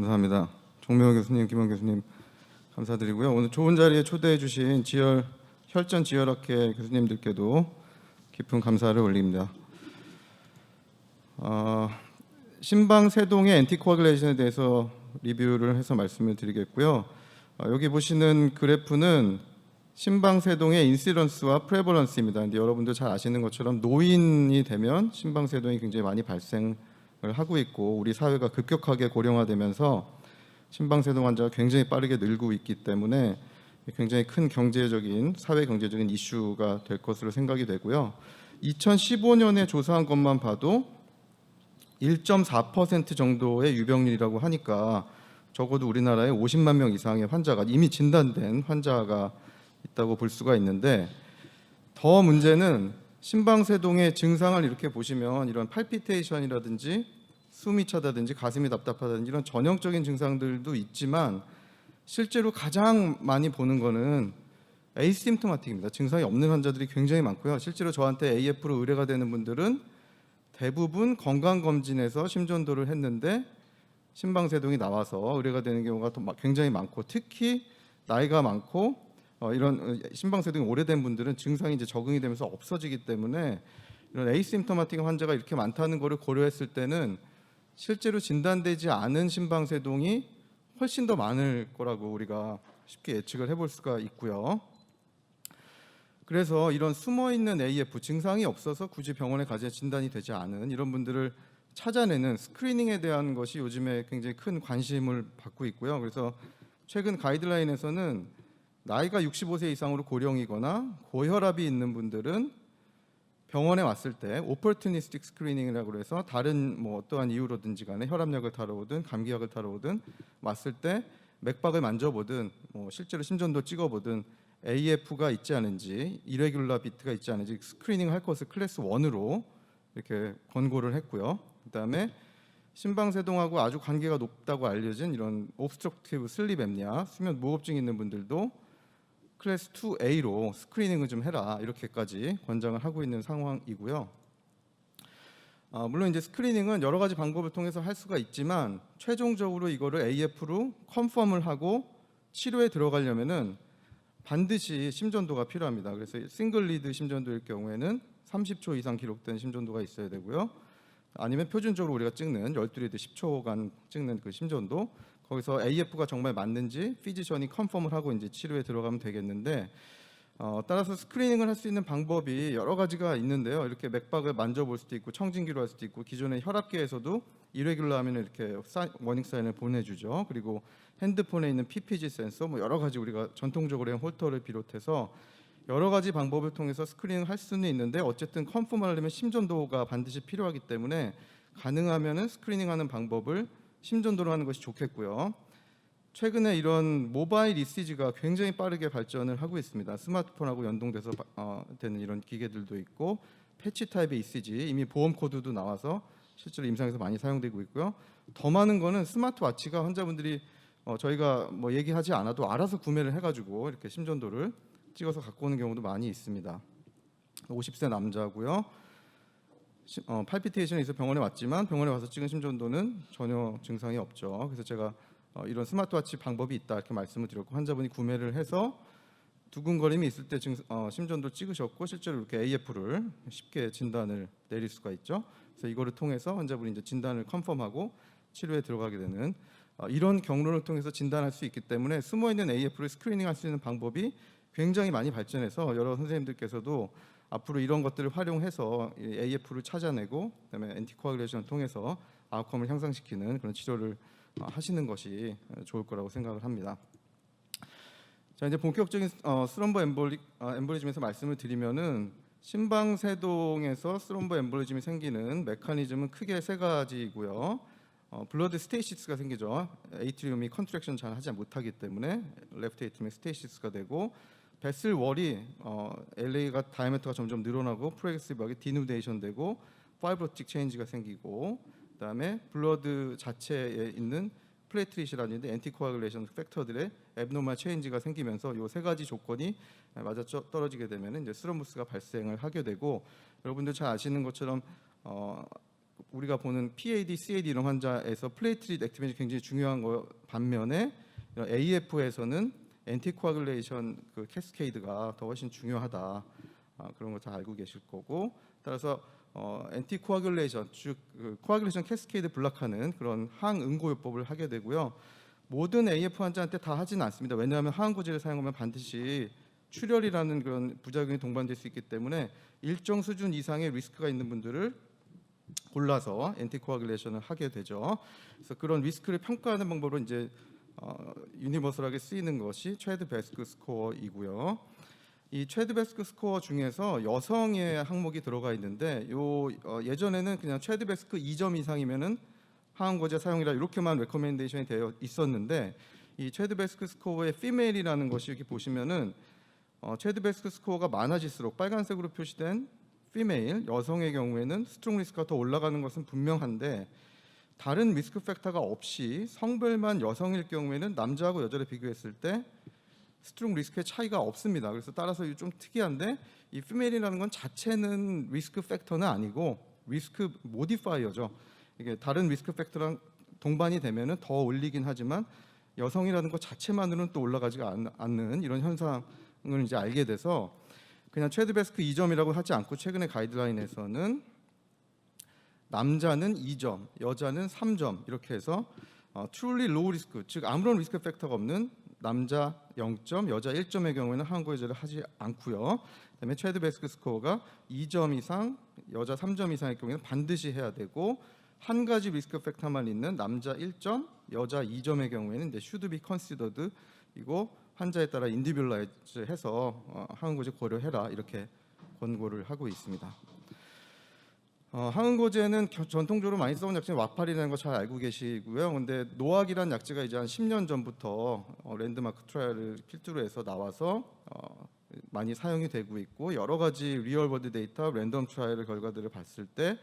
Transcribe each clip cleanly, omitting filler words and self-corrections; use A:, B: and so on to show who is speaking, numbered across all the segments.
A: 감사합니다. 정명호 교수님, 김원 교수님 감사드리고요. 오늘 좋은 자리에 초대해 주신 혈전 지혈학회 교수님들께도 깊은 감사를 올립니다. 심방세동의 엔티코아귤레이션에 대해서 리뷰를 해서 말씀을 드리겠고요. 여기 보시는 그래프는 심방세동의 인시던스와 프레벌런스입니다. 근데 여러분들 잘 아시는 것처럼 노인이 되면 심방세동이 굉장히 많이 발생을 하고 있고 우리 사회가 급격하게 고령화되면서 심방세동 환자가 굉장히 빠르게 늘고 있기 때문에 굉장히 큰 경제적인 사회 경제적인 이슈가 될 것으로 생각이 되고요. 2015년에 조사한 것만 봐도 1.4% 정도의 유병률이라고 하니까 적어도 우리나라에 50만 명 이상의 환자가 이미 진단된 환자가 있다고 볼 수가 있는데, 더 문제는 심방세동의 증상을 이렇게 보시면 이런 팔피테이션이라든지 숨이 차다든지 가슴이 답답하다든지 이런 전형적인 증상들도 있지만 실제로 가장 많이 보는 거는 에이심토마틱입니다. 증상이 없는 환자들이 굉장히 많고요. 실제로 저한테 AF로 의뢰가 되는 분들은 대부분 건강검진에서 심전도를 했는데 심방세동이 나와서 의뢰가 되는 경우가 굉장히 많고, 특히 나이가 많고 이런 심방세동이 오래된 분들은 증상이 이제 적응이 되면서 없어지기 때문에 이런 에이심토마틱 환자가 이렇게 많다는 것을 고려했을 때는 실제로 진단되지 않은 심방세동이 훨씬 더 많을 거라고 우리가 쉽게 예측을 해볼 수가 있고요. 그래서 이런 숨어있는 AF, 증상이 없어서 굳이 병원에 가서 진단이 되지 않은 이런 분들을 찾아내는 스크리닝에 대한 것이 요즘에 굉장히 큰 관심을 받고 있고요. 그래서 최근 가이드라인에서는 나이가 65세 이상으로 고령이거나 고혈압이 있는 분들은 병원에 왔을 때 오퍼튜니스틱 스크리닝이라고 해서 다른 어떠한 이유로든지 간에 혈압약을 타러 오든 감기약을 타러 오든 왔을 때 맥박을 만져보든 실제로 심전도 찍어보든 AF가 있지 않은지 이레귤라 비트가 있지 않은지 스크리닝을 할 것을 클래스 1으로 이렇게 권고를 했고요. 그다음에 심방세동하고 아주 관계가 높다고 알려진 이런 옵스트럭티브 슬립 앱니아, 수면 무호흡증 있는 분들도 클래스 2A로 스크리닝을 좀 해라, 이렇게까지 권장을 하고 있는 상황이고요. 물론 이제 스크리닝은 여러 가지 방법을 통해서 할 수가 있지만 최종적으로 이거를 AF로 컨펌을 하고 치료에 들어가려면은 반드시 심전도가 필요합니다. 그래서 싱글 리드 심전도일 경우에는 30초 이상 기록된 심전도가 있어야 되고요. 아니면 표준적으로 우리가 찍는 12리드 10초간 찍는 그 심전도, 거기서 AF가 정말 맞는지 피지션이 컨펌을 하고 이제 치료에 들어가면 되겠는데, 따라서 스크리닝을 할 수 있는 방법이 여러 가지가 있는데요. 이렇게 맥박을 만져볼 수도 있고 청진기로 할 수도 있고, 기존의 혈압계에서도 이레귤러 하면 이렇게 워닝 사인을 보내주죠. 그리고 핸드폰에 있는 PPG 센서, 여러 가지 우리가 전통적으로 한 홀터를 비롯해서 여러 가지 방법을 통해서 스크리닝을 할 수는 있는데, 어쨌든 컨펌을 하려면 심전도가 반드시 필요하기 때문에 가능하면은 스크리닝하는 방법을 심전도로 하는 것이 좋겠고요. 최근에 이런 모바일 ECG가 굉장히 빠르게 발전을 하고 있습니다. 스마트폰하고 연동돼서 되는 이런 기계들도 있고, 패치 타입의 ECG 이미 보험 코드도 나와서 실제로 임상에서 많이 사용되고 있고요. 더 많은 거는 스마트워치가 환자분들이 저희가 얘기하지 않아도 알아서 구매를 해가지고 이렇게 심전도를 찍어서 갖고 오는 경우도 많이 있습니다. 50세 남자고요. 팔피테이션이 있어 병원에 왔지만 병원에 와서 찍은 심전도는 전혀 증상이 없죠. 그래서 제가 이런 스마트워치 방법이 있다 이렇게 말씀을 드렸고, 환자분이 구매를 해서 두근거림이 있을 때 심전도 찍으셨고 실제로 이렇게 AF를 쉽게 진단을 내릴 수가 있죠. 그래서 이거를 통해서 환자분이 이제 진단을 컨펌하고 치료에 들어가게 되는 이런 경로를 통해서 진단할 수 있기 때문에 숨어있는 AF를 스크리닝할 수 있는 방법이 굉장히 많이 발전해서 여러 선생님들께서도 앞으로 이런 것들을 활용해서 AF를 찾아내고 그다음에 엔티코아귤레이션을 통해서 아웃컴을 향상시키는 그런 치료를 하시는 것이 좋을 거라고 생각을 합니다. 자, 이제 본격적인 스럼버 엠볼리즘에서 말씀을 드리면은 심방세동에서 스럼버 엠볼리즘이 생기는 메커니즘은 크게 세 가지고요. 블러드 스테이시스가 생기죠. 에이트리움이 컨트랙션 잘 하지 못하기 때문에 레프트 에이트리움이 스테이시스가 되고, 베슬 월이 LA가 다이아메터가 점점 늘어나고 프로그레시브하게 디누데이션 되고 파이브로틱 체인지가 생기고, 그다음에 블러드 자체에 있는 플레이트릿이라든지 엔티코아귤레이션 팩터들의 앱노멀 체인지가 생기면서 이 세 가지 조건이 맞아 떨어지게 되면 이제 스럼부스가 발생을 하게 되고, 여러분들 잘 아시는 것처럼 우리가 보는 PAD, CAD 이런 환자에서 플레이트릿 액티베이션이 굉장히 중요한 거 반면에 AF에서는 엔티코아귤레이션 그 캐스케이드가 더 훨씬 중요하다. 그런 거 다 알고 계실 거고, 따라서 엔티코아귤레이션, 즉 코아귤레이션 캐스케이드 블락하는 그런 항응고요법을 하게 되고요. 모든 AF 환자한테 다 하지는 않습니다. 왜냐하면 항응고제를 사용하면 반드시 출혈이라는 그런 부작용이 동반될 수 있기 때문에 일정 수준 이상의 리스크가 있는 분들을 골라서 엔티코아귤레이션을 하게 되죠. 그래서 그런 리스크를 평가하는 방법으로 이제 유니버설하게 쓰이는 것이 최드 베스크 스코어이고요. 이 최드 베스크 스코어 중에서 여성의 항목이 들어가 있는데 예전에는 그냥 최드 베스크 2점 이상이면은 항응고제 사용이라 이렇게만 레커멘데이션이 되어 있었는데, 이 최드 베스크 스코어의 피메일이라는 것이 이렇게 보시면은 최드 베스크 스코어가 많아질수록 빨간색으로 표시된 피메일 여성의 경우에는 스트롱 리스크가 더 올라가는 것은 분명한데, 다른 리스크 팩터가 없이 성별만 여성일 경우에는 남자하고 여자를 비교했을 때 스트롱 리스크의 차이가 없습니다. 그래서 따라서 좀 특이한데, 이 피메일이라는 건 자체는 리스크 팩터는 아니고 리스크 모디파이어죠. 이게 다른 리스크 팩터랑 동반이 되면은 더 올리긴 하지만 여성이라는 것 자체만으로는 또 올라가지가 않는 이런 현상을 이제 알게 돼서 그냥 최드 베스크 2점이라고 하지 않고 최근에 가이드라인에서는 남자는 2점, 여자는 3점 이렇게 해서 truly low risk, 즉 아무런 리스크 팩터가 없는 남자 0점, 여자 1점의 경우에는 항응고제를 하지 않고요. 그다음에 최드 베스크 스코어가 2점 이상, 여자 3점 이상의 경우에는 반드시 해야 되고, 한 가지 리스크 팩터만 있는 남자 1점, 여자 2점의 경우에는 이제 should be considered 이고 환자에 따라 인디비듀얼라이즈해서 항응고제 고려해라 이렇게 권고를 하고 있습니다. 항응고제는 전통적으로 많이 써온 약제는 와파린이라는 거 잘 알고 계시고요. 근데 노악이라는 약제가 이제 한 10년 전부터 랜드마크 트라이얼을 필두로 해서 나와서 많이 사용이 되고 있고, 여러 가지 리얼월드 데이터, 랜덤 트라이얼 결과들을 봤을 때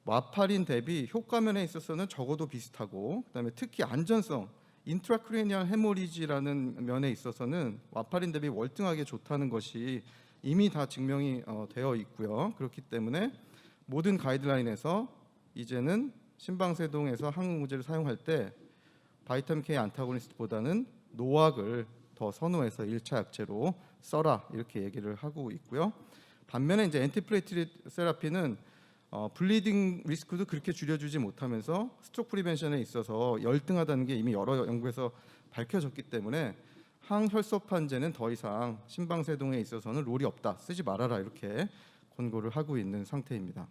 A: 와파린 대비 효과면에 있어서는 적어도 비슷하고, 그다음에 특히 안전성, 인트라크레니얼 헤모리지라는 면에 있어서는 와파린 대비 월등하게 좋다는 것이 이미 다 증명이 되어 있고요. 그렇기 때문에 모든 가이드라인에서 이제는 심방세동에서 항응고제를 사용할 때 바이타민 K 안타고니스트보다는 노악을 더 선호해서 1차 약제로 써라 이렇게 얘기를 하고 있고요. 반면에 이제 엔티플레이트릿 세라피는 블리딩 리스크도 그렇게 줄여주지 못하면서 스트로크 프리벤션에 있어서 열등하다는 게 이미 여러 연구에서 밝혀졌기 때문에 항혈소판제는 더 이상 심방세동에 있어서는 롤이 없다, 쓰지 말아라 이렇게 권고를 하고 있는 상태입니다.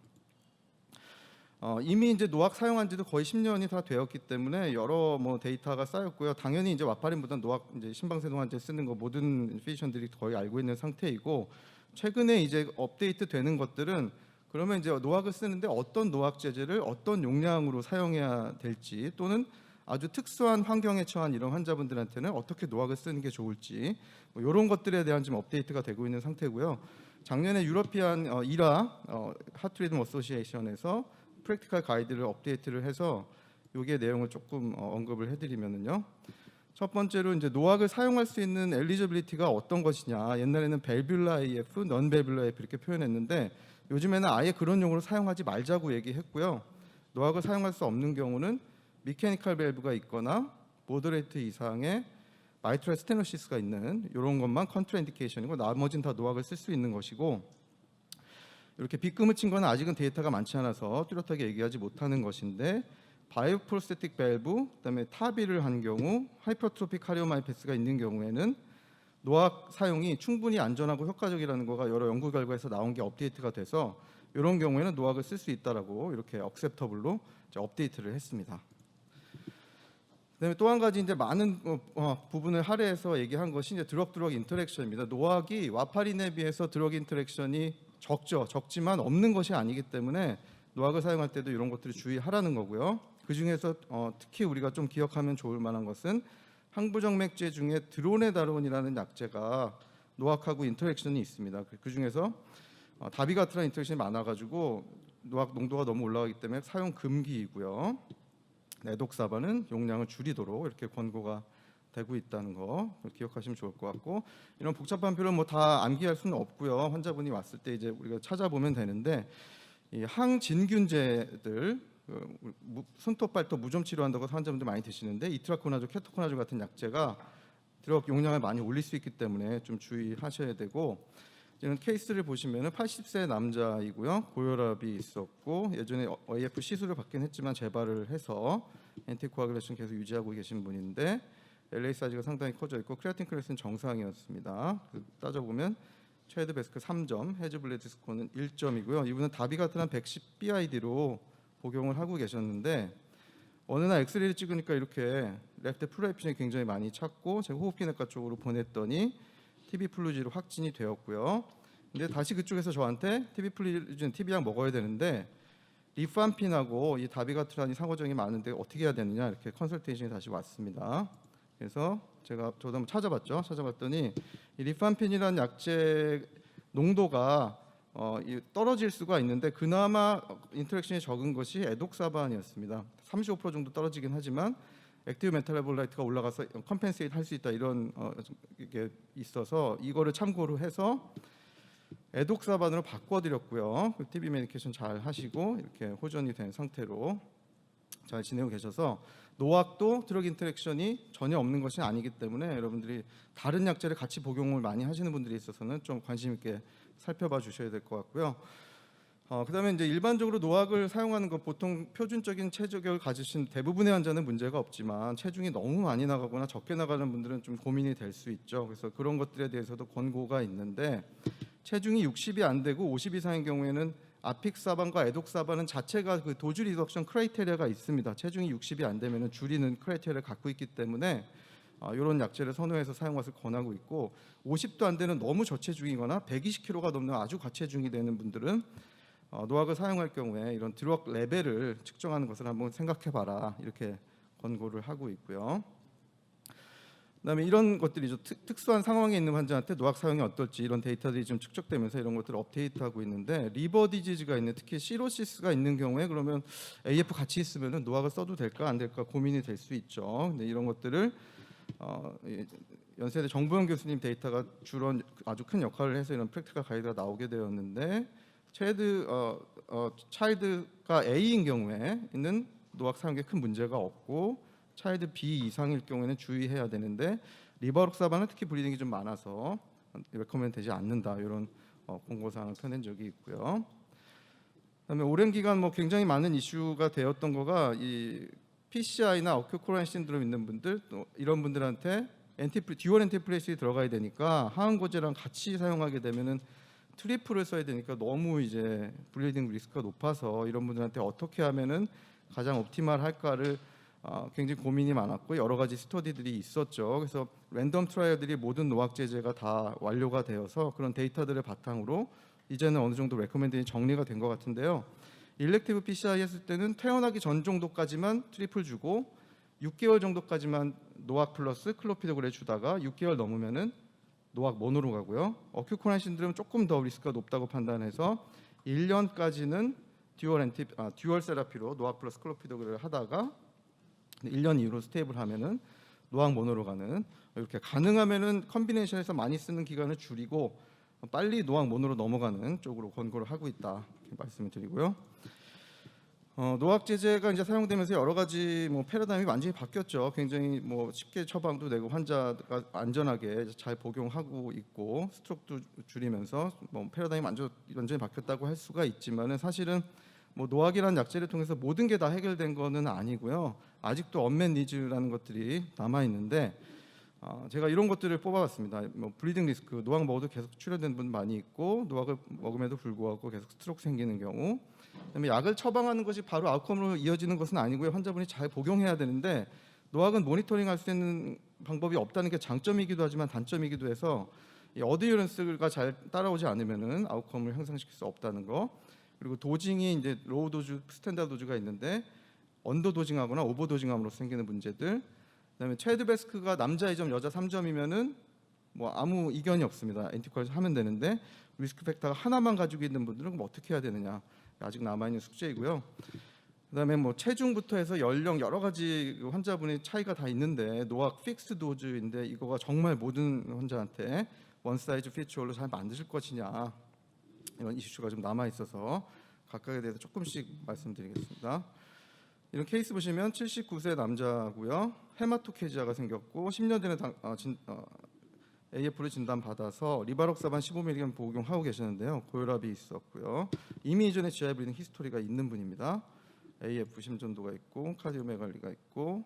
A: 이미 이제 노악 사용한 지도 거의 10년이 다 되었기 때문에 여러 데이터가 쌓였고요. 당연히 이제 와파린보다 노악 이제 심방세동 환자에 쓰는 거 모든 피지션들이 거의 알고 있는 상태이고, 최근에 이제 업데이트 되는 것들은 그러면 이제 노악을 쓰는데 어떤 노악 제제를 어떤 용량으로 사용해야 될지, 또는 아주 특수한 환경에 처한 이런 환자분들한테는 어떻게 노악을 쓰는 게 좋을지 이런 것들에 대한 좀 업데이트가 되고 있는 상태고요. 작년에 유러피안 이라 하트 리듬 어소시에이션에서 프랙티컬 가이드를 업데이트를 해서 요게 내용을 조금 언급을 해드리면은요. 첫 번째로 이제 노악을 사용할 수 있는 엘리지빌리티가 어떤 것이냐. 옛날에는 밸뷸라 AF, 넌 밸뷸라 AF 이렇게 표현했는데 요즘에는 아예 그런 용어로 사용하지 말자고 얘기했고요. 노악을 사용할 수 없는 경우는 미케니컬 밸브가 있거나 모더레이트 이상의 마이트럴 스테노시스가 있는 이런 것만 컨트라인디케이션이고, 나머지는 다 노악을 쓸 수 있는 것이고, 이렇게 빗금을 친 거는 아직은 데이터가 많지 않아서 뚜렷하게 얘기하지 못하는 것인데, 바이오프로스테틱 밸브, 그다음에 타비를 한 경우, 하이퍼트로픽 카리오마이패스가 있는 경우에는 노악 사용이 충분히 안전하고 효과적이라는 거가 여러 연구 결과에서 나온 게 업데이트가 돼서 이런 경우에는 노악을 쓸 수 있다라고 이렇게 억셉터블로 업데이트를 했습니다. 그다음에 또 한 가지 이제 많은 부분을 할애해서 얘기한 것이 이제 드럭 인터랙션입니다. 노악이 와파린에 비해서 드럭 인터랙션이 적지만 없는 것이 아니기 때문에 노악을 사용할 때도 이런 것들을 주의하라는 거고요. 그 중에서 특히 우리가 좀 기억하면 좋을 만한 것은 항부정맥제 중에 드로네다론이라는 약제가 노악하고 인터랙션이 있습니다. 그 중에서 다비가트란 인터랙션이 많아가지고 노악 농도가 너무 올라가기 때문에 사용 금기이고요. 내독사반은 용량을 줄이도록 이렇게 권고가 되고 있다는 거 기억하시면 좋을 것 같고, 이런 복잡한 표를 다 암기할 수는 없고요. 환자분이 왔을 때 이제 우리가 찾아보면 되는데, 이 항진균제들 손톱 발톱 무좀 치료한다고 환자분들 많이 드시는데 이트라코나조, 케토코나조 같은 약제가 드럭 용량을 많이 올릴 수 있기 때문에 좀 주의하셔야 되고, 이런 케이스를 보시면은 80세 남자이고요. 고혈압이 있었고 예전에 AF 시술을 받긴 했지만 재발을 해서 엔티코아귤레이션 계속 유지하고 계신 분인데 LA 사이즈가 상당히 커져 있고 크레아틴 클래스는 정상이었습니다. 따져보면 최드 베스크 3점, 헤즈블레드 스코어는 1점이고요. 이분은 다비가트란 110 BID로 복용을 하고 계셨는데 어느 날 엑스레이를 찍으니까 이렇게 레프트 플루레피션이 굉장히 많이 찼고 제가 호흡기내과 쪽으로 보냈더니 TB 플루지로 확진이 되었고요. 근데 다시 그쪽에서 저한테 TB 플루지는 TB약 먹어야 되는데 리팜핀하고 이 다비가트란이 상호작용이 많은데 어떻게 해야 되느냐 이렇게 컨설테이션이 다시 왔습니다. 그래서 저도 한번 찾아봤죠. 찾아봤더니 이 리팜핀이라는 약제 농도가 떨어질 수가 있는데 그나마 인터랙션이 적은 것이 에독사반이었습니다. 35% 정도 떨어지긴 하지만 액티브 메탈레볼라이트가 올라가서 컴펜세이트 할 수 있다 이런 게 있어서 이거를 참고로 해서 에독사반으로 바꿔드렸고요. TB 메디케이션 잘 하시고 이렇게 호전이 된 상태로 잘 지내고 계셔서 노악도 드럭 인터랙션이 전혀 없는 것이 아니기 때문에 여러분들이 다른 약제를 같이 복용을 많이 하시는 분들이 있어서는 좀 관심 있게 살펴봐 주셔야 될 것 같고요. 그다음에 이제 일반적으로 노악을 사용하는 것 보통 표준적인 체적을 가지신 대부분의 환자는 문제가 없지만 체중이 너무 많이 나가거나 적게 나가는 분들은 좀 고민이 될 수 있죠. 그래서 그런 것들에 대해서도 권고가 있는데 체중이 60이 안 되고 50 이상인 경우에는 아픽사반과 에독사반은 자체가 그 도주 리덕션 크라이테리아가 있습니다. 체중이 60이 안 되면 줄이는 크라이테리아를 갖고 있기 때문에 이런 약제를 선호해서 사용 것을 권하고 있고 50도 안 되는 너무 저체중이거나 120kg가 넘는 아주 과체중이 되는 분들은 노악을 사용할 경우에 이런 드럭 레벨을 측정하는 것을 한번 생각해봐라 이렇게 권고를 하고 있고요. 그다음에 이런 것들이죠. 특수한 상황에 있는 환자한테 노악 사용이 어떨지 이런 데이터들이 좀 축적되면서 이런 것들을 업데이트하고 있는데 리버 디지즈가 있는 특히 시로시스가 있는 경우에 그러면 AF 같이 있으면 노악을 써도 될까 안 될까 고민이 될 수 있죠. 근데 이런 것들을 연세대 정보영 교수님 데이터가 주로 아주 큰 역할을 해서 이런 프랙티컬 가이드가 나오게 되었는데 차일드가 A인 경우에는 노악 사용에 큰 문제가 없고 차일드 B 이상일 경우에는 주의해야 되는데 리바록사반은 특히 블리딩이 좀 많아서 레커멘드 되지 않는다 이런 공고사항을 펴낸 적이 있고요. 그다음에 오랜 기간 굉장히 많은 이슈가 되었던 거가 이 PCI나 어큐코라인 신드롬 있는 분들 또 이런 분들한테 듀얼 엔티플레이스에 들어가야 되니까 하항고제랑 같이 사용하게 되면은 트리플을 써야 되니까 너무 이제 블리딩 리스크가 높아서 이런 분들한테 어떻게 하면은 가장 옵티말 할까를 굉장히 고민이 많았고 여러 가지 스터디들이 있었죠. 그래서 랜덤 트라이얼들이 모든 노악 제제가 다 완료가 되어서 그런 데이터들을 바탕으로 이제는 어느 정도 레커멘데이션이 정리가 된 것 같은데요. 일렉티브 PCI 했을 때는 태어나기 전 정도까지만 트리플 주고 6개월 정도까지만 노악 플러스 클로피도그램 주다가 6개월 넘으면은 노악 모노로 가고요. 어큐코라인 신드롬은 조금 더 리스크가 높다고 판단해서 1년까지는 듀얼 세라피로 노악 플러스 클로피도그램을 하다가 1년 이후로 스테이블 하면은 노악 모노로 가는 이렇게 가능하면은 컨비네이션에서 많이 쓰는 기간을 줄이고 빨리 노악 모노로 넘어가는 쪽으로 권고를 하고 있다 이렇게 말씀을 드리고요. 노악 제제가 이제 사용되면서 여러 가지 패러다임이 완전히 바뀌었죠. 굉장히 쉽게 처방도 되고 환자가 안전하게 잘 복용하고 있고 스트로크도 줄이면서 패러다임이 완전히 바뀌었다고 할 수가 있지만은 사실은 노악이라는 약제를 통해서 모든 게 다 해결된 거는 아니고요. 아직도 언맷 니즈라는 것들이 남아 있는데 제가 이런 것들을 뽑아봤습니다. 블리딩 리스크, 노악 먹어도 계속 출혈되는 분 많이 있고 노악을 먹음에도 불구하고 계속 스트로크 생기는 경우, 그다음에 약을 처방하는 것이 바로 아웃컴으로 이어지는 것은 아니고요. 환자분이 잘 복용해야 되는데 노악은 모니터링할 수 있는 방법이 없다는 게 장점이기도 하지만 단점이기도 해서 이 어드유런스가 잘 따라오지 않으면은 아웃컴을 향상시킬 수 없다는 거. 그리고 도징이 이제 로우 도즈, 스탠다드 도즈가 있는데 언더 도징하거나 오버 도징함으로 생기는 문제들. 그다음에 최드 베스크가 남자 2점, 여자 3점이면은 아무 이견이 없습니다. 엔티코아를 하면 되는데 리스크 팩터가 하나만 가지고 있는 분들은 그럼 어떻게 해야 되느냐? 아직 남아 있는 숙제이고요. 그다음에 체중부터 해서 연령 여러 가지 환자분의 차이가 다 있는데 노악 픽스 도즈인데 이거가 정말 모든 환자한테 원 사이즈 피처홀로 잘 만드실 것이냐 이런 이슈가 좀 남아 있어서 각각에 대해서 조금씩 말씀드리겠습니다. 이런 케이스 보시면 79세 남자고요. 헤마토케지아가 생겼고 10년 전에 AF를 진단받아서 리바록사반 15mg 복용하고 계셨는데요. 고혈압이 있었고요. 이미 이전에 GI 블리딩 히스토리가 있는 분입니다. AF 심전도가 있고 카디오메갈리가 있고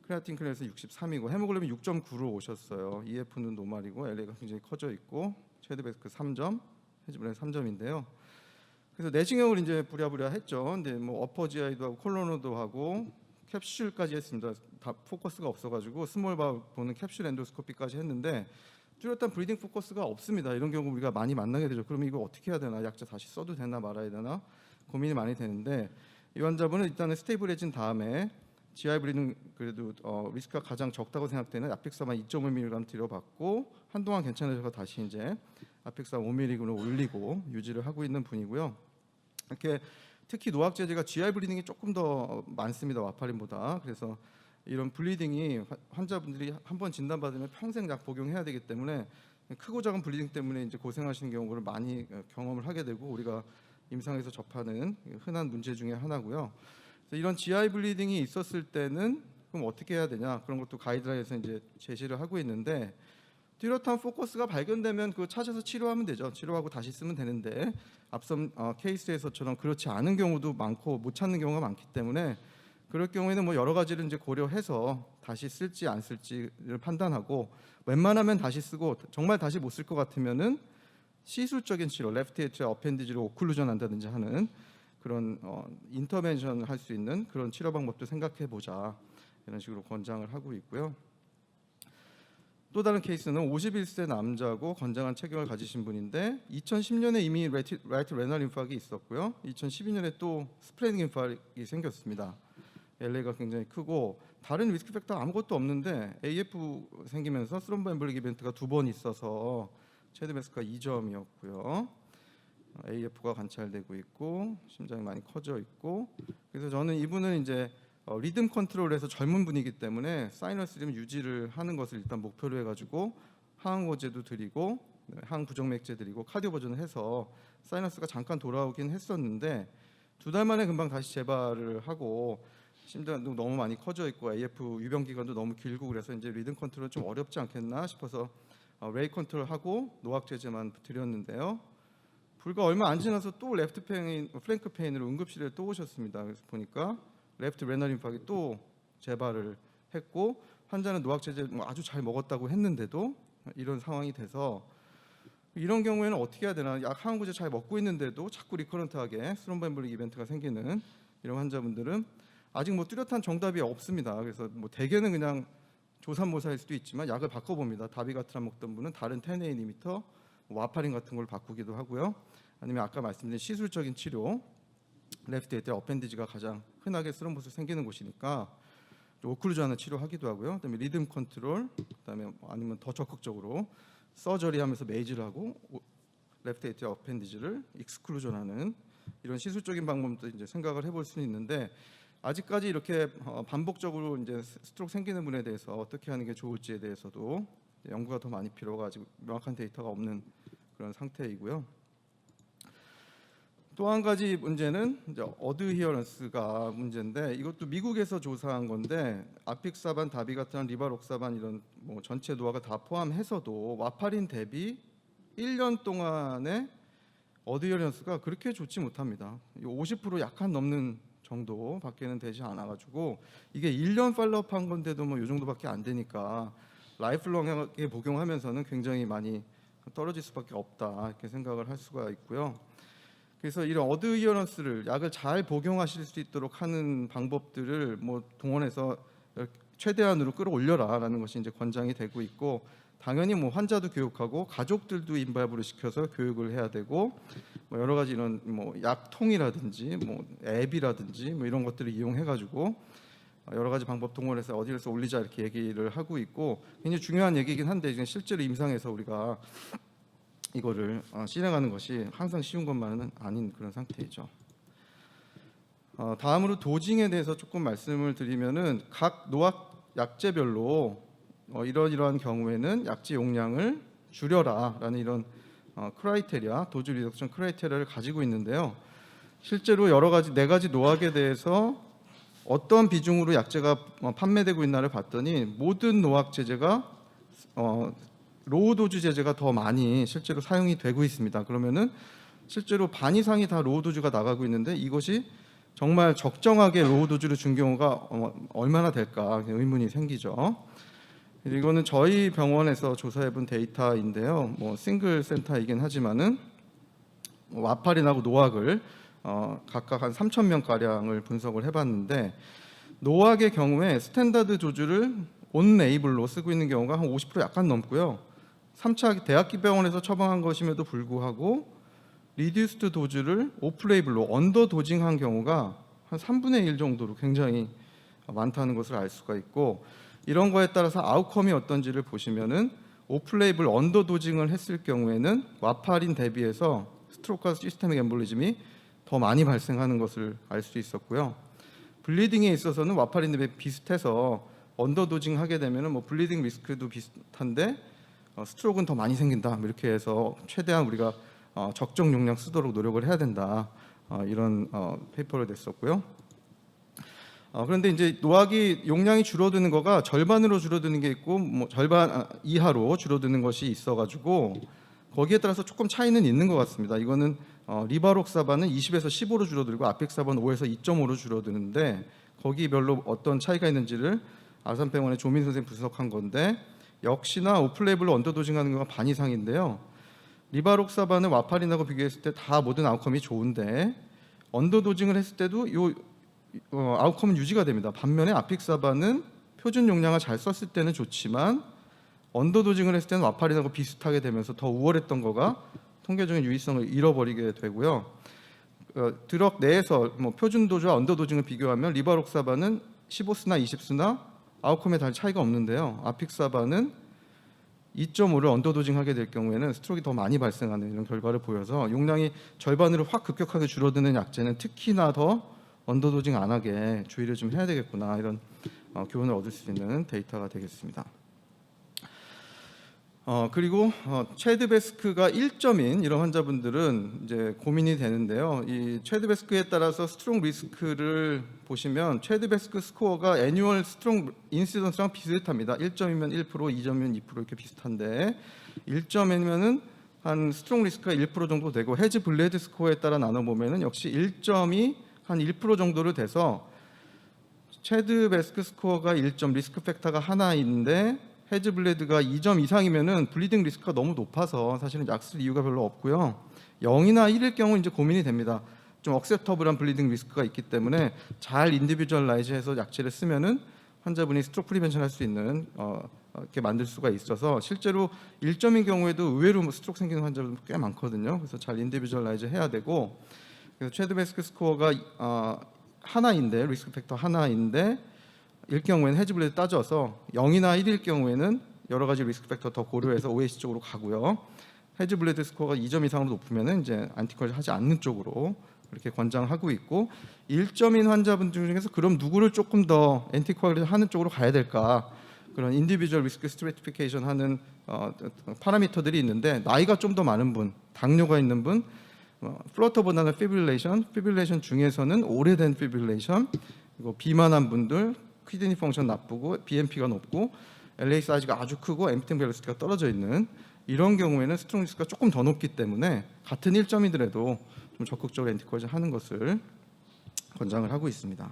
A: 크레아틴 클래스 63이고 헤모글로빈 6.9로 오셨어요. EF는 노말이고 LA가 굉장히 커져 있고 체드베스크 3점, 헤즈블렌 3점인데요. 그래서 내시경을 이제 부랴부랴 했죠. 근데 뭐 어퍼 GI도 하고 콜로노도 하고 캡슐까지 했습니다. 다 포커스가 없어가지고 스몰 바울 보는 캡슐 엔도스코피까지 했는데 뚜렷한 브리딩 포커스가 없습니다. 이런 경우 우리가 많이 만나게 되죠. 그러면 이거 어떻게 해야 되나? 약자 다시 써도 되나 말아야 되나? 고민이 많이 되는데 이 환자분은 일단은 스테이블해진 다음에 GI 브리딩 그래도 리스크가 가장 적다고 생각되는 아픽사만 2.5mg 들여봤고 한동안 괜찮으셔서 다시 이제 아픽사 5mg로 올리고 유지를 하고 있는 분이고요. 이렇게 특히 노악제제가 GI 블리딩이 조금 더 많습니다. 와파린보다. 그래서 이런 블리딩이 환자분들이 한번 진단받으면 평생 약 복용해야 되기 때문에 크고 작은 블리딩 때문에 이제 고생하시는 경우를 많이 경험을 하게 되고 우리가 임상에서 접하는 흔한 문제 중에 하나고요. 그래서 이런 GI 블리딩이 있었을 때는 그럼 어떻게 해야 되냐 그런 것도 가이드라인에서 이제 제시를 하고 있는데 뚜렷한 포커스가 발견되면 그거 찾아서 치료하면 되죠. 치료하고 다시 쓰면 되는데 앞선 케이스에서처럼 그렇지 않은 경우도 많고 못 찾는 경우가 많기 때문에 그럴 경우에는 뭐 여러 가지를 이제 고려해서 다시 쓸지 안 쓸지를 판단하고 웬만하면 다시 쓰고 정말 다시 못 쓸 것 같으면은 시술적인 치료, 레프트 에이트리아 어펜디지를 오클루전 한다든지 하는 그런 인터벤션 할 수 있는 그런 치료 방법도 생각해 보자 이런 식으로 권장을 하고 있고요. 또 다른 케이스는 51세 남자고 건장한 체격을 가지신 분인데 2010년에 이미 라이트 레널 인파크가 있었고요. 2012년에 또 스프레딩 인파크가 생겼습니다. LA가 굉장히 크고 다른 리스크 팩터 아무것도 없는데 AF 생기면서 스롬보엠볼릭 이벤트가 2번 있어서 체드베스크가 2점이었고요. AF가 관찰되고 있고 심장이 많이 커져 있고 그래서 저는 이분은 이제 리듬 컨트롤에서 젊은 분이기 때문에 사이너스 리듬 유지를 하는 것을 일단 목표로 해가지고 항응호제도 드리고 항부정맥제 드리고 카디오 버전을 해서 사이너스가 잠깐 돌아오긴 했었는데 2달 만에 금방 다시 재발을 하고 심장도 너무 많이 커져 있고 AF 유병 기간도 너무 길고 그래서 이제 리듬 컨트롤 좀 어렵지 않겠나 싶어서 레이 컨트롤하고 노악제제만 드렸는데요. 불과 얼마 안 지나서 또 레프트 페인, 플랭크 페인으로 응급실에 또 오셨습니다. 그래서 보니까 레프트 레널 인파크이 또 재발을 했고 환자는 노악제제 아주 잘 먹었다고 했는데도 이런 상황이 돼서 이런 경우에는 어떻게 해야 되나 약 항우제 잘 먹고 있는데도 자꾸 리커런트하게 스롬보엠볼릭 이벤트가 생기는 이런 환자분들은 아직 뭐 뚜렷한 정답이 없습니다. 그래서 뭐 대개는 그냥 조삼모사일 수도 있지만 약을 바꿔봅니다. 다비가트란 먹던 분은 다른 10A 이니비터 와파린 같은 걸 바꾸기도 하고요. 아니면 아까 말씀드린 시술적인 치료 레프트 에이트리아 어펜디지가 가장 흔하게 스롬보스 생기는 곳이니까 오클루전을 치료하기도 하고요. 그다음에 리듬 컨트롤, 그다음에 아니면 더 적극적으로 서저리하면서 메이즈를 하고 레프트 에이트리아 어펜디지를 익스클루전하는 이런 시술적인 방법도 이제 생각을 해볼 수는 있는데 아직까지 이렇게 반복적으로 이제 스트로크 생기는 분에 대해서 어떻게 하는 게 좋을지에 대해서도 연구가 더 많이 필요가 아직 명확한 데이터가 없는 그런 상태이고요. 또 한 가지 문제는 이제 어드히어런스가 문제인데 이것도 미국에서 조사한 건데 아픽사반, 다비가트란, 리바록사반 이런 뭐 전체 노화가 다 포함해서도 와파린 대비 1년 동안의 어드히어런스가 그렇게 좋지 못합니다. 50% 약간 넘는 정도밖에는 되지 않아가지고 이게 1년 팔로우한 건데도 뭐 이 정도밖에 안 되니까 라이프롱하게 복용하면서는 굉장히 많이 떨어질 수밖에 없다 이렇게 생각을 할 수가 있고요. 그래서 이런 어드히어런스를 약을 잘 복용하실 수 있도록 하는 방법들을 뭐 동원해서 최대한으로 끌어올려라라는 것이 이제 권장이 되고 있고 당연히 뭐 환자도 교육하고 가족들도 인발브를 시켜서 교육을 해야 되고 뭐 여러 가지 이런 뭐 약통이라든지 뭐 앱이라든지 뭐 이런 것들을 이용해 가지고 여러 가지 방법 동원해서 어디에서 올리자 이렇게 얘기를 하고 있고 굉장히 중요한 얘기이긴 한데 실제로 임상에서 우리가 이거를 실행하는 것이 항상 쉬운 것만은 아닌 그런 상태이죠. 다음으로 도징에 대해서 조금 말씀을 드리면은 각 노악 약제별로 이러한 경우에는 약제 용량을 줄여라라는 이런 크라이테리아, 도즈 리덕션 크라이테리아를 가지고 있는데요. 실제로 여러 가지 네 가지 노악에 대해서 어떤 비중으로 약제가 판매되고 있나를 봤더니 모든 노악 제제가 로우 도즈 제제가 더 많이 실제로 사용이 되고 있습니다. 그러면은 실제로 반 이상이 다 로우 도즈가 나가고 있는데 이것이 정말 적정하게 로우 도즈를 준 경우가 얼마나 될까 의문이 생기죠. 이거는 저희 병원에서 조사해본 데이터인데요. 싱글 센터이긴 하지만은 와파린하고 노악을 각각 한 3,000명 가량을 분석을 해봤는데 노악의 경우에 스탠다드 도즈를 온 레이블로 쓰고 있는 경우가 한 50% 약간 넘고요. 3차 대학병원에서 처방한 것임에도 불구하고 리듀스드 도즈를 오프 레이블로 언더 도징한 경우가 한 3분의 1 정도로 굉장히 많다는 것을 알 수가 있고, 이런 거에 따라서 아웃컴이 어떤지를 보시면은 오프 레이블 언더 도징을 했을 경우에는 와파린 대비해서 스트로크와 시스테믹 엠볼리즘이 더 많이 발생하는 것을 알 수 있었고요. 블리딩에 있어서는 와파린 대비 비슷해서 언더 도징 하게 되면은 블리딩 리스크도 비슷한데 스트로크는 더 많이 생긴다. 이렇게 해서 최대한 우리가 적정 용량 쓰도록 노력을 해야 된다. 이런 페이퍼를 냈었고요. 그런데 이제 노악이 용량이 줄어드는 거가 절반으로 줄어드는 게 있고 절반 이하로 줄어드는 것이 있어가지고 거기에 따라서 조금 차이는 있는 것 같습니다. 이거는 리바록사반은 20에서 15로 줄어들고 아픽사반 5에서 2.5로 줄어드는데 거기별로 어떤 차이가 있는지를 아산병원의 조민 선생님 분석한 건데 역시나 오플레이블로 언더도징하는 경우가 반 이상인데요. 리바록사반은 와파린하고 비교했을 때 다 모든 아웃컴이 좋은데 언더도징을 했을 때도 이 아웃컴은 유지가 됩니다. 반면에 아픽사반은 표준 용량을 잘 썼을 때는 좋지만 언더도징을 했을 때는 와파린하고 비슷하게 되면서 더 우월했던 거가 통계적인 유의성을 잃어버리게 되고요. 드럭 내에서 표준 도즈와 언더도징을 비교하면 리바록사반은 15스나 20스나 아웃컴에 달 차이가 없는데요. 아픽사반은 2.5를 언더도징하게 될 경우에는 스트로크가 더 많이 발생하는 이런 결과를 보여서 용량이 절반으로 확 급격하게 줄어드는 약제는 특히나 더 언더도징 안 하게 주의를 좀 해야 되겠구나, 이런 교훈을 얻을 수 있는 데이터가 되겠습니다. 그리고 최드베스크가 1점인 이런 환자분들은 이제 고민이 되는데요. 이 최드베스크에 따라서 스트롱 리스크를 보시면 최드베스크 스코어가 애뉴얼 스트롱 인시던스랑 비슷합니다. 1점이면 1%, 2점이면 2% 이렇게 비슷한데 1점이면은 한 스트롱 리스크가 1% 정도 되고 헤즈 블레드 스코어에 따라 나눠 보면은 역시 1점이 한 1% 정도를 돼서 최드베스크 스코어가 1점, 리스크 팩터가 하나인데 헤즈 블레드가 2점 이상이면은 블리딩 리스크가 너무 높아서 사실은 약 쓸 이유가 별로 없고요. 0이나 1일 경우 이제 고민이 됩니다. 좀 억셉터블한 블리딩 리스크가 있기 때문에 잘 인디비주얼라이즈해서 약제를 쓰면은 환자분이 스트로크 프리벤션 할 수 있는 이렇게 만들 수가 있어서 실제로 1점인 경우에도 의외로 스트로크 생기는 환자분 꽤 많거든요. 그래서 잘 인디비주얼라이즈 해야 되고, 그래서 최드베스크 스코어가 하나인데 리스크 팩터 하나인데 일 경우에는 헤즈 블레드 따져서 0이나 1일 경우에는 여러 가지 리스크 팩터 더 고려해서 OAC 쪽으로 가고요. 헤즈 블레드 스코어가 2점 이상으로 높으면은 이제 안티콜 하지 않는 쪽으로 그렇게 권장하고 있고, 1점인 환자분 중에서 그럼 누구를 조금 더 안티콜 하는 쪽으로 가야 될까? 그런 인디비주얼 리스크 스트래티피케이션 하는 파라미터들이 있는데 나이가 좀 더 많은 분, 당뇨가 있는 분, 플러터보다는 피브릴레이션 중에서는 오래된 피브릴레이션, 그리고 비만한 분들, 키드니 펑션 나쁘고 BNP가 높고 LA 사이즈가 아주 크고 엠프팅 벨로시티가 떨어져 있는 이런 경우에는 스트롱 리스크가 조금 더 높기 때문에 같은 1점이더라도 좀 적극적으로 엔티코어즈 하는 것을 권장을 하고 있습니다.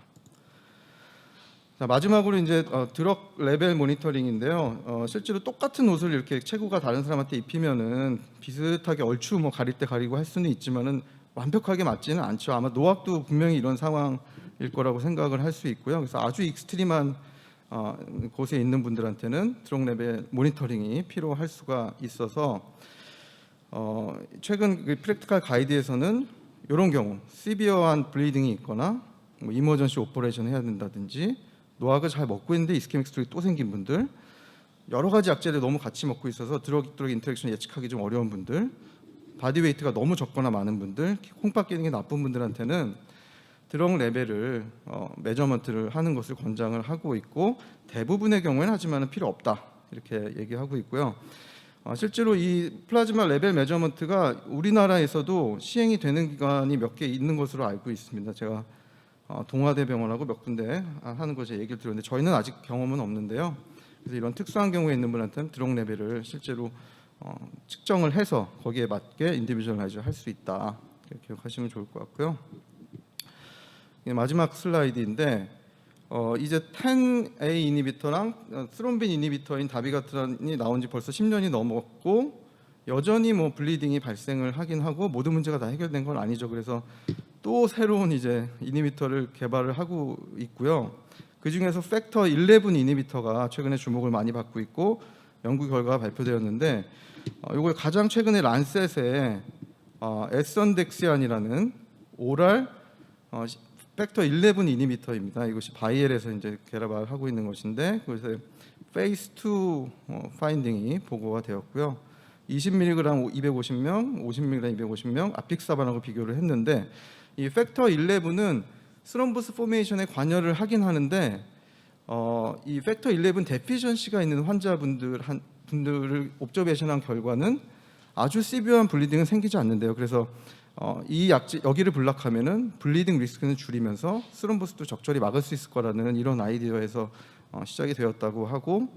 A: 자, 마지막으로 이제 드럭 레벨 모니터링인데요. 실제로 똑같은 옷을 이렇게 체구가 다른 사람한테 입히면은 비슷하게 얼추 가릴 때 가리고 할 수는 있지만은 완벽하게 맞지는 않죠. 아마 노악도 분명히 이런 상황일 거라고 생각을 할 수 있고요. 그래서 아주 익스트림한 곳에 있는 분들한테는 드럭 레벨 모니터링이 필요할 수가 있어서 최근 그 프랙티컬 가이드에서는 이런 경우 시비어한 블리딩이 있거나 이머전시 오퍼레이션 해야 된다든지 노악을 잘 먹고 있는데 이스케믹 스트로크 또 생긴 분들, 여러 가지 약제를 너무 같이 먹고 있어서 드럭 인터랙션 예측하기 좀 어려운 분들, 바디 웨이트가 너무 적거나 많은 분들, 콩팥 기능이 나쁜 분들한테는 드럭 레벨을 메저먼트를 하는 것을 권장을 하고 있고, 대부분의 경우에는 하지만은 필요 없다 이렇게 얘기하고 있고요. 실제로 이 플라즈마 레벨 메저먼트가 우리나라에서도 시행이 되는 기관이 몇 개 있는 것으로 알고 있습니다. 제가 동아대병원하고 몇 군데 하는 거 제 얘기를 들었는데 저희는 아직 경험은 없는데요. 그래서 이런 특수한 경우에 있는 분한테는 드럭 레벨을 실제로 측정을 해서 거기에 맞게 인디비주얼라이즈 할 수 있다. 이렇게 기억하시면 좋을 것 같고요. 마지막 슬라이드인데 이제 10A 이니비터랑 스롬빈 이니비터인 다비가트란이 나온 지 벌써 10년이 넘었고 여전히 뭐 블리딩이 발생을 하긴 하고 모든 문제가 다 해결된 건 아니죠. 그래서 또 새로운 이제 이니비터를 개발을 하고 있고요. 그 중에서 팩터 11 이니비터가 최근에 주목을 많이 받고 있고 연구 결과가 발표되었는데 이걸 가장 최근에 란셋에 에선덱시안이라는 오랄 팩터 11 이니비터입니다. 이것이 바이엘에서 이제 개발을 하고 있는 것인데 그래서 페이스 2 파인딩이 보고가 되었고요. 20mg 250명, 50mg 250명 아픽사반하고 비교를 했는데 이 팩터 11은 스럼버스 포메이션에 관여를 하긴 하는데 이 팩터 11 데피션시가 있는 환자분들을 옵저베이션한 결과는 아주 시비어한 블리딩은 생기지 않는데요. 그래서 이 약제 여기를 블락하면은 블리딩 리스크는 줄이면서 스럼버스도 적절히 막을 수 있을 거라는 이런 아이디어에서 시작이 되었다고 하고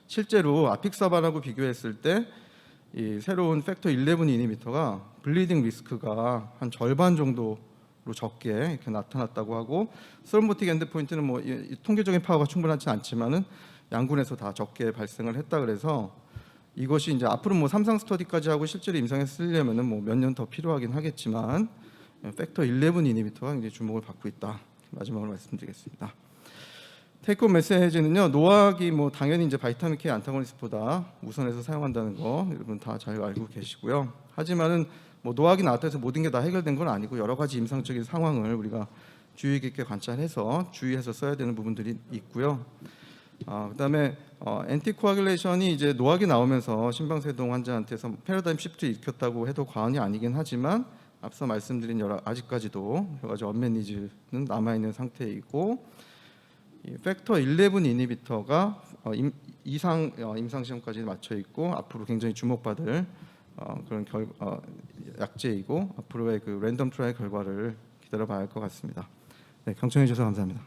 A: 실제로 아픽사반하고 비교했을 때 이 새로운 팩터 11 이니비터가 블리딩 리스크가 한 절반 정도로 적게 이렇게 나타났다고 하고 스럼보틱 엔드포인트는 뭐 통계적인 파워가 충분하지 않지만은 양군에서 다 적게 발생을 했다 그래서 이것이 이제 앞으로 뭐 3상 스터디까지 하고 실제로 임상에 쓰려면은 뭐 몇 년 더 필요하긴 하겠지만 팩터 11 이니비터가 굉장히 주목을 받고 있다. 마지막으로 말씀드리겠습니다. 테이크홈 메시지는요. 노악이 뭐 당연히 이제 바이타민 K 안타고니스트보다 우선해서 사용한다는 거 여러분 다 잘 알고 계시고요. 하지만은 뭐 노악이 나왔다 해서 모든 게 다 해결된 건 아니고 여러 가지 임상적인 상황을 우리가 주의 깊게 관찰해서 주의해서 써야 되는 부분들이 있고요. 그다음에 엔티코아귤레이션이 이제 노악이 나오면서 심방세동 환자한테서 패러다임 시프트를 일으켰다고 해도 과언이 아니긴 하지만 앞서 말씀드린 아직까지도 여러 가지 언맷 니즈는 남아 있는 상태이고 이 팩터 11 이니비터가 임상 시험까지 맞춰 있고 앞으로 굉장히 주목받을 그런 약제이고 앞으로의 그 랜덤 트라이 결과를 기다려봐야 할 것 같습니다. 네, 경청해 주셔서 감사합니다.